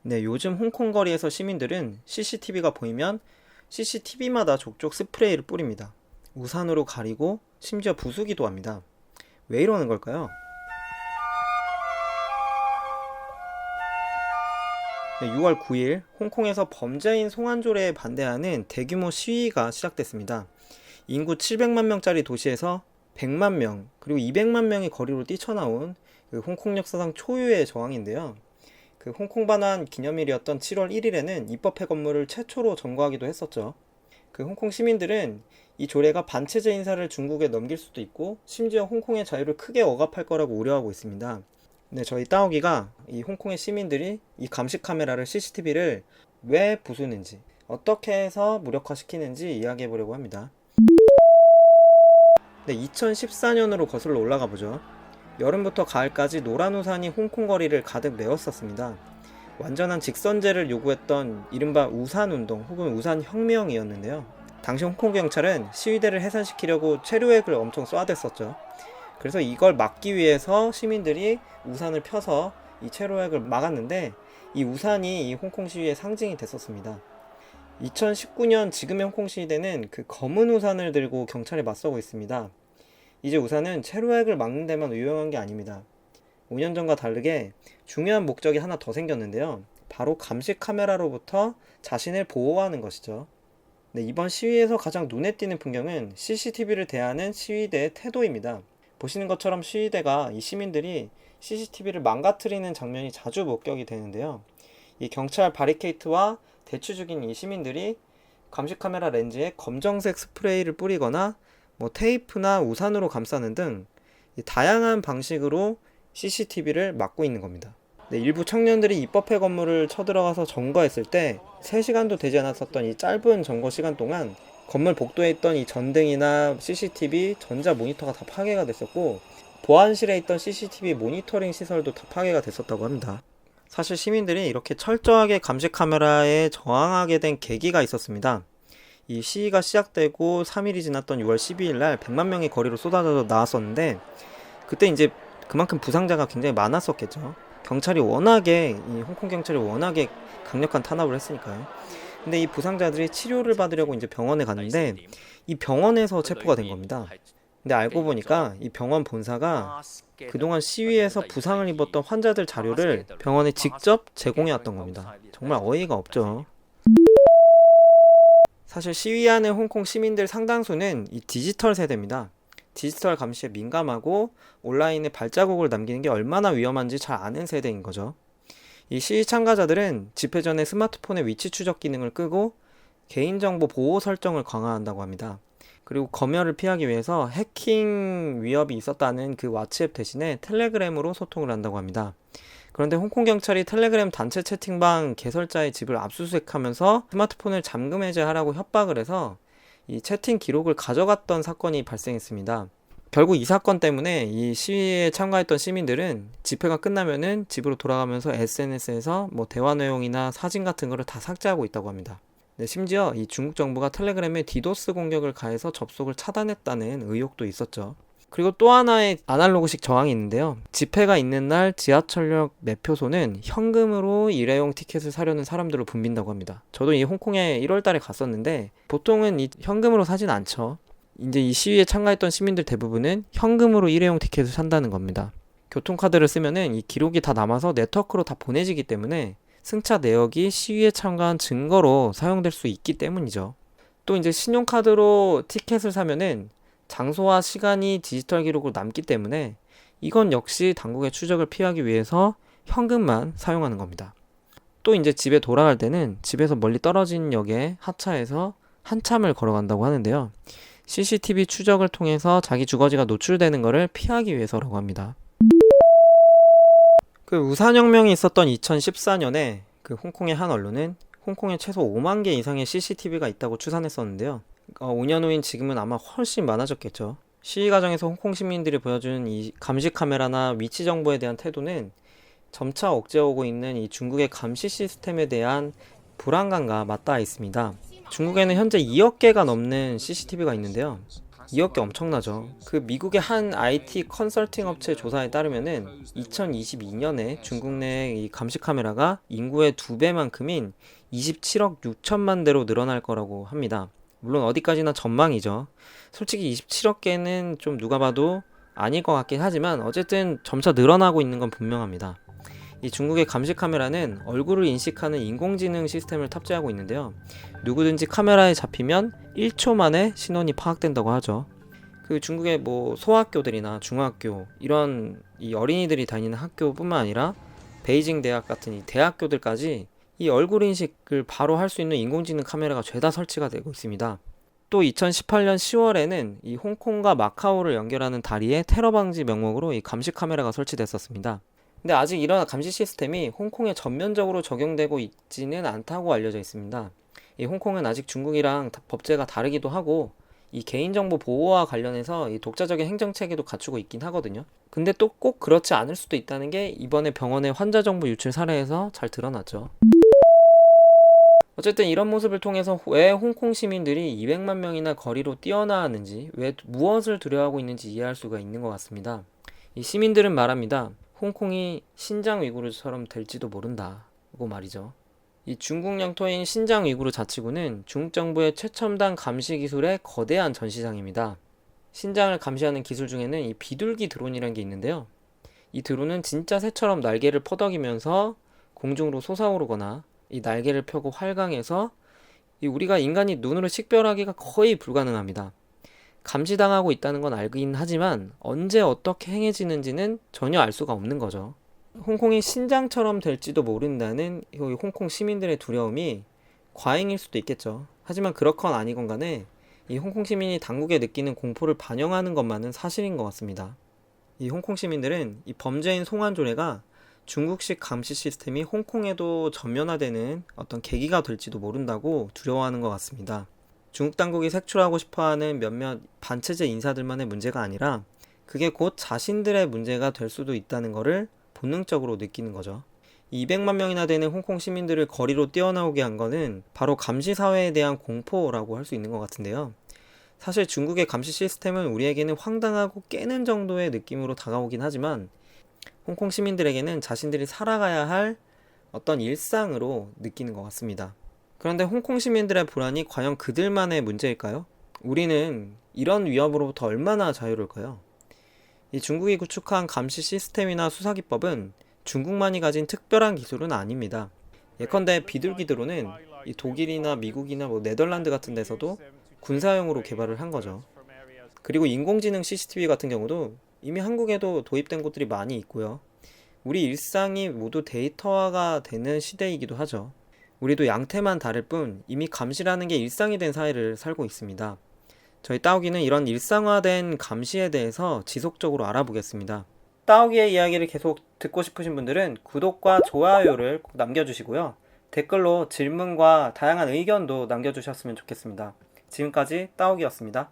네, 요즘 홍콩 거리에서 시민들은 CCTV가 보이면 CCTV마다 족족 스프레이를 뿌립니다. 우산으로 가리고 심지어 부수기도 합니다. 왜 이러는 걸까요? 네, 6월 9일 홍콩에서 범죄인 송환조례에 반대하는 대규모 시위가 시작됐습니다. 인구 700만 명짜리 도시에서 100만 명 그리고 200만 명이 거리로 뛰쳐나온 그 홍콩 역사상 초유의 저항인데요. 그 홍콩 반환 기념일이었던 7월 1일에는 입법회 건물을 최초로 점거하기도 했었죠. 그 홍콩 시민들은 이 조례가 반체제 인사를 중국에 넘길 수도 있고 심지어 홍콩의 자유를 크게 억압할 거라고 우려하고 있습니다. 네, 저희 따오기가 이 홍콩의 시민들이 이 감시 카메라를 CCTV를 왜 부수는지 어떻게 해서 무력화시키는지 이야기해 보려고 합니다. 네, 2014년으로 거슬러 올라가 보죠. 여름부터 가을까지 노란 우산이 홍콩 거리를 가득 메웠었습니다. 완전한 직선제를 요구했던 이른바 우산운동 혹은 우산혁명이었는데요. 당시 홍콩 경찰은 시위대를 해산시키려고 체류액을 엄청 쏘아댔었죠. 그래서 이걸 막기 위해서 시민들이 우산을 펴서 이 체류액을 막았는데 이 우산이 이 홍콩 시위의 상징이 됐었습니다. 2019년 지금의 홍콩 시위대는 그 검은 우산을 들고 경찰에 맞서고 있습니다. 이제 우산은 체류액을 막는 데만 유용한 게 아닙니다. 5년 전과 다르게 중요한 목적이 하나 더 생겼는데요. 바로 감시 카메라로부터 자신을 보호하는 것이죠. 네, 이번 시위에서 가장 눈에 띄는 풍경은 CCTV를 대하는 시위대의 태도입니다. 보시는 것처럼 시위대가 이 시민들이 CCTV를 망가뜨리는 장면이 자주 목격이 되는데요. 이 경찰 바리케이트와 대치 중인 이 시민들이 감시 카메라 렌즈에 검정색 스프레이를 뿌리거나 테이프나 우산으로 감싸는 등 다양한 방식으로 CCTV를 막고 있는 겁니다. 네, 일부 청년들이 입법회 건물을 쳐들어가서 점거했을 때 3시간도 되지 않았었던 이 짧은 점거 시간 동안 건물 복도에 있던 이 전등이나 CCTV, 전자 모니터가 다 파괴가 됐었고 보안실에 있던 CCTV 모니터링 시설도 다 파괴가 됐었다고 합니다. 사실 시민들이 이렇게 철저하게 감시 카메라에 저항하게 된 계기가 있었습니다. 이 시위가 시작되고 3일이 지났던 6월 12일 날 100만 명이 거리로 쏟아져 나왔었는데 그때 이제 그만큼 부상자가 굉장히 많았었겠죠. 경찰이 워낙에 이 홍콩 경찰이 워낙에 강력한 탄압을 했으니까요. 근데 이 부상자들이 치료를 받으려고 이제 병원에 갔는데 이 병원에서 체포가 된 겁니다. 근데 알고 보니까 이 병원 본사가 그동안 시위에서 부상을 입었던 환자들 자료를 병원에 직접 제공해 왔던 겁니다. 정말 어이가 없죠. 사실 시위하는 홍콩 시민들 상당수는 이 디지털 세대입니다. 디지털 감시에 민감하고 온라인에 발자국을 남기는 게 얼마나 위험한지 잘 아는 세대인 거죠. 이 시위 참가자들은 집회 전에 스마트폰의 위치 추적 기능을 끄고 개인정보 보호 설정을 강화한다고 합니다. 그리고 검열을 피하기 위해서 해킹 위협이 있었다는 그 왓츠앱 대신에 텔레그램으로 소통을 한다고 합니다. 그런데 홍콩 경찰이 텔레그램 단체 채팅방 개설자의 집을 압수수색하면서 스마트폰을 잠금 해제하라고 협박을 해서 이 채팅 기록을 가져갔던 사건이 발생했습니다. 결국 이 사건 때문에 이 시위에 참가했던 시민들은 집회가 끝나면은 집으로 돌아가면서 SNS에서 대화 내용이나 사진 같은 거를 다 삭제하고 있다고 합니다. 네, 심지어 이 중국 정부가 텔레그램에 디도스 공격을 가해서 접속을 차단했다는 의혹도 있었죠. 그리고 또 하나의 아날로그식 저항이 있는데요. 집회가 있는 날 지하철역 매표소는 현금으로 일회용 티켓을 사려는 사람들을 붐빈다고 합니다. 저도 이 홍콩에 1월 달에 갔었는데 보통은 이 현금으로 사진 않죠. 이제 이 시위에 참가했던 시민들 대부분은 현금으로 일회용 티켓을 산다는 겁니다. 교통카드를 쓰면은 이 기록이 다 남아서 네트워크로 다 보내지기 때문에 승차 내역이 시위에 참가한 증거로 사용될 수 있기 때문이죠. 또 이제 신용카드로 티켓을 사면은 장소와 시간이 디지털 기록으로 남기 때문에 이건 역시 당국의 추적을 피하기 위해서 현금만 사용하는 겁니다. 또 이제 집에 돌아갈 때는 집에서 멀리 떨어진 역에 하차해서 한참을 걸어간다고 하는데요. CCTV 추적을 통해서 자기 주거지가 노출되는 것을 피하기 위해서라고 합니다. 그 우산혁명이 있었던 2014년에 그 홍콩의 한 언론은 홍콩에 최소 5만 개 이상의 CCTV가 있다고 추산했었는데요. 5년 후인 지금은 아마 훨씬 많아졌겠죠. 시위 과정에서 홍콩 시민들이 보여준 이 감시 카메라나 위치 정보에 대한 태도는 점차 억제오고 있는 이 중국의 감시 시스템에 대한 불안감과 맞닿아 있습니다. 중국에는 현재 2억 개가 넘는 CCTV가 있는데요. 2억 개 엄청나죠. 그 미국의 한 IT 컨설팅 업체 조사에 따르면은 2022년에 중국 내 이 감시 카메라가 인구의 2배만큼인 27억 6천만 대로 늘어날 거라고 합니다. 물론 어디까지나 전망이죠. 솔직히 27억 개는 좀 누가 봐도 아닐 것 같긴 하지만 어쨌든 점차 늘어나고 있는 건 분명합니다. 이 중국의 감시 카메라는 얼굴을 인식하는 인공지능 시스템을 탑재하고 있는데요. 누구든지 카메라에 잡히면 1초 만에 신원이 파악된다고 하죠. 그 중국의 뭐 소학교들이나 중학교 이런 이 어린이들이 다니는 학교뿐만 아니라 베이징 대학 같은 이 대학교들까지 이 얼굴 인식을 바로 할 수 있는 인공지능 카메라가 죄다 설치가 되고 있습니다. 또 2018년 10월에는 이 홍콩과 마카오를 연결하는 다리에 테러 방지 명목으로 이 감시 카메라가 설치됐었습니다. 근데 아직 이런 감시 시스템이 홍콩에 전면적으로 적용되고 있지는 않다고 알려져 있습니다. 이 홍콩은 아직 중국이랑 법제가 다르기도 하고 이 개인정보 보호와 관련해서 이 독자적인 행정체계도 갖추고 있긴 하거든요. 근데 또 꼭 그렇지 않을 수도 있다는 게 이번에 병원의 환자 정보 유출 사례에서 잘 드러났죠. 어쨌든 이런 모습을 통해서 왜 홍콩 시민들이 200만 명이나 거리로 뛰어나왔는지, 왜 무엇을 두려워하고 있는지 이해할 수가 있는 것 같습니다. 이 시민들은 말합니다. 홍콩이 신장 위구르처럼 될지도 모른다고 말이죠. 이 중국 영토인 신장 위구르 자치구는 중국 정부의 최첨단 감시 기술의 거대한 전시장입니다. 신장을 감시하는 기술 중에는 이 비둘기 드론이라는 게 있는데요. 이 드론은 진짜 새처럼 날개를 퍼덕이면서 공중으로 솟아오르거나 이 날개를 펴고 활강해서 우리가 인간이 눈으로 식별하기가 거의 불가능합니다. 감시당하고 있다는 건 알긴 하지만 언제 어떻게 행해지는지는 전혀 알 수가 없는 거죠. 홍콩이 신장처럼 될지도 모른다는 홍콩 시민들의 두려움이 과잉일 수도 있겠죠. 하지만 그렇건 아니건 간에 이 홍콩 시민이 당국에 느끼는 공포를 반영하는 것만은 사실인 것 같습니다. 이 홍콩 시민들은 이 범죄인 송환조례가 중국식 감시 시스템이 홍콩에도 전면화되는 어떤 계기가 될지도 모른다고 두려워하는 것 같습니다. 중국 당국이 색출하고 싶어하는 몇몇 반체제 인사들만의 문제가 아니라 그게 곧 자신들의 문제가 될 수도 있다는 것을 본능적으로 느끼는 거죠. 200만 명이나 되는 홍콩 시민들을 거리로 뛰어나오게 한 거는 바로 감시 사회에 대한 공포라고 할 수 있는 것 같은데요. 사실 중국의 감시 시스템은 우리에게는 황당하고 깨는 정도의 느낌으로 다가오긴 하지만 홍콩 시민들에게는 자신들이 살아가야 할 어떤 일상으로 느끼는 것 같습니다. 그런데 홍콩 시민들의 불안이 과연 그들만의 문제일까요? 우리는 이런 위협으로부터 얼마나 자유로울까요? 이 중국이 구축한 감시 시스템이나 수사기법은 중국만이 가진 특별한 기술은 아닙니다. 예컨대 비둘기 드론은 이 독일이나 미국이나 네덜란드 같은 데서도 군사용으로 개발을 한 거죠. 그리고 인공지능 CCTV 같은 경우도 이미 한국에도 도입된 곳들이 많이 있고요. 우리 일상이 모두 데이터화가 되는 시대이기도 하죠. 우리도 양태만 다를 뿐 이미 감시라는 게 일상이 된 사회를 살고 있습니다. 저희 따오기는 이런 일상화된 감시에 대해서 지속적으로 알아보겠습니다. 따오기의 이야기를 계속 듣고 싶으신 분들은 구독과 좋아요를 꼭 남겨주시고요. 댓글로 질문과 다양한 의견도 남겨주셨으면 좋겠습니다. 지금까지 따오기였습니다.